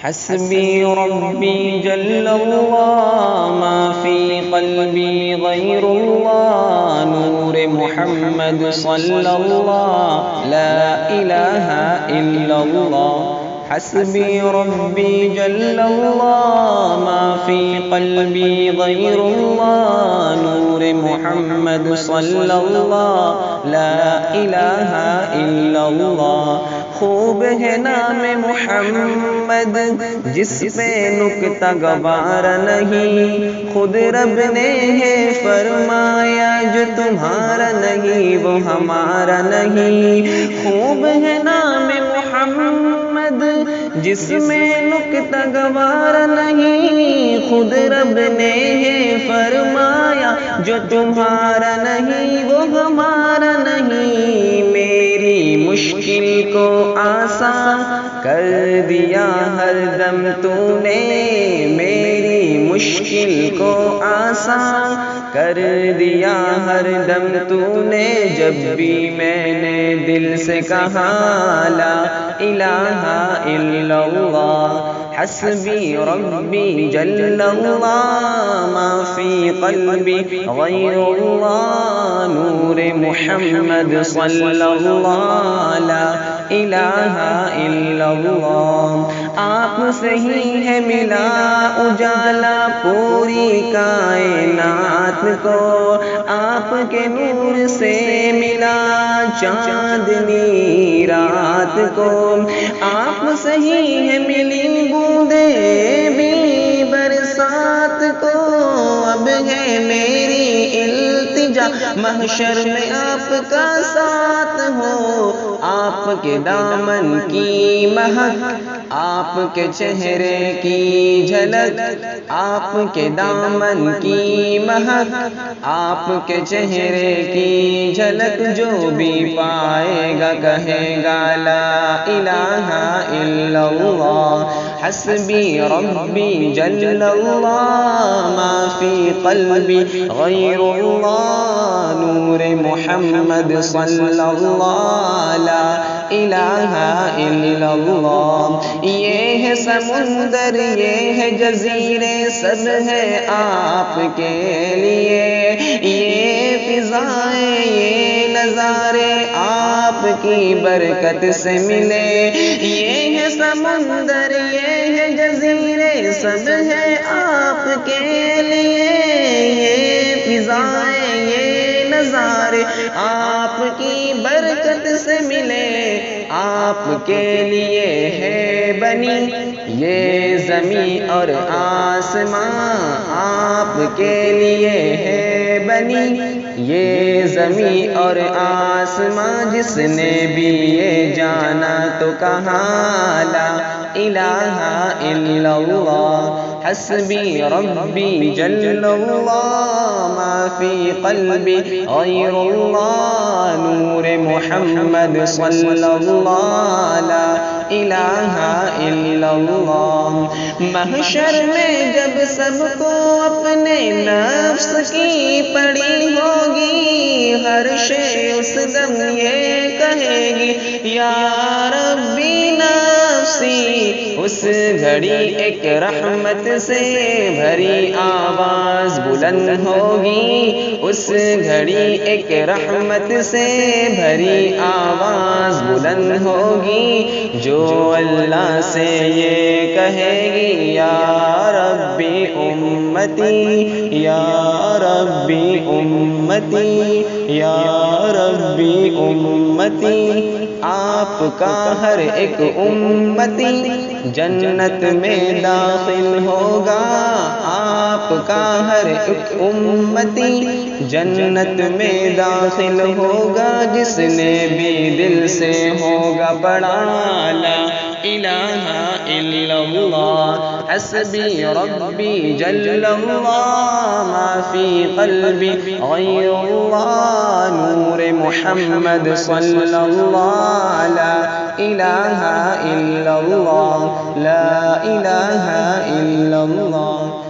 حسبي ربي جل الله ما في قلبي غير الله نور محمد صلى الله لا إله إلا الله حسبي ربي جل الله ما في قلبي غير الله نور محمد صلى الله لا إله إلا الله خوب ہے نام محمد جس پہ نکتہ گوار نہیں خود رب نے ہے فرمایا جو تمہارا نہیں وہ ہمارا نہیں خوب ہے نام محمد جس میں نکتہ گوار نہیں خود رب نے ہے فرمایا جو تمہارا نہیں وہ ہمارا نہیں میری مشکل کو آسان کر دیا ہر دم تو نے میری مشکل کو آسان کر دیا ہر دم تو نے جب بھی میں نے دل سے کہا لا الہ الا اللہ حسبی ربی جل اللہ ما فی قلبی غیر اللہ نور محمد صلی اللہ لا الہ الا اللہ آپ سے ہی ہے ملا اجالا پوری کائنات کو آپ کے نور سے ملا چاندنی رات کو آپ سے ہی ہے ملی بوندیں بھی برسات کو اب ہے میری التجا محشر میں آپ کا ساتھ ہو آپ کے دامن کی مہک آپ کے چہرے کی جھلک آپ کے دامن کی مہک آپ کے چہرے کی جھلک جو بھی پائے گا کہے گا لا الہ الا اللہ حسبی ربی جل اللہ ما فی قلبی غیر اللہ نور محمد صلی اللہ لا الہ الا اللہ یہ ہے سمندر یہ ہے جزیرے سب ہے آپ کے لیے یہ فضائیں یہ نظارے آپ کی برکت سے ملے یہ ہے سمندر یہ ہے جزیرے سب ہے آپ کے لیے یہ فضائیں یہ نظارے آپ کی برکت سے ملے آپ کے لیے ہے بنی یہ زمین اور آسمان آپ کے لیے ہے بنی یہ زمین اور آسمان جس نے بھی یہ جانا تو کہا لا الہ الا اللہ حسبی ربی جل اللہ ما فی قلبی غیر اللہ نور محمد صلی اللہ لا الہ الا اللہ محشر میں جب سب کو اپنے نفس کی پڑی ہوگی ہر شے اس دم یہ کہے گی یا ربی نفسی اس گھڑی ایک رحمت سے بھری آواز بلند ہوگی اس گھڑی ایک رحمت سے بھری آواز بلند ہوگی جو اللہ سے یہ کہے گی یا ربی امتی یا ربی امتی یا ربی امتی آپ کا ہر ایک امتی جنت میں داخل ہوگا آپ کا ہر ایک امتی جنت میں داخل ہوگا جس نے بھی دل سے ہوگا پڑھا لا الہ الا اللہ حسبی ربی جل اللہ ما فی قلبی غیر اللہ نور محمد صلی اللہ لا الہ الا اللہ لا الہ الا اللہ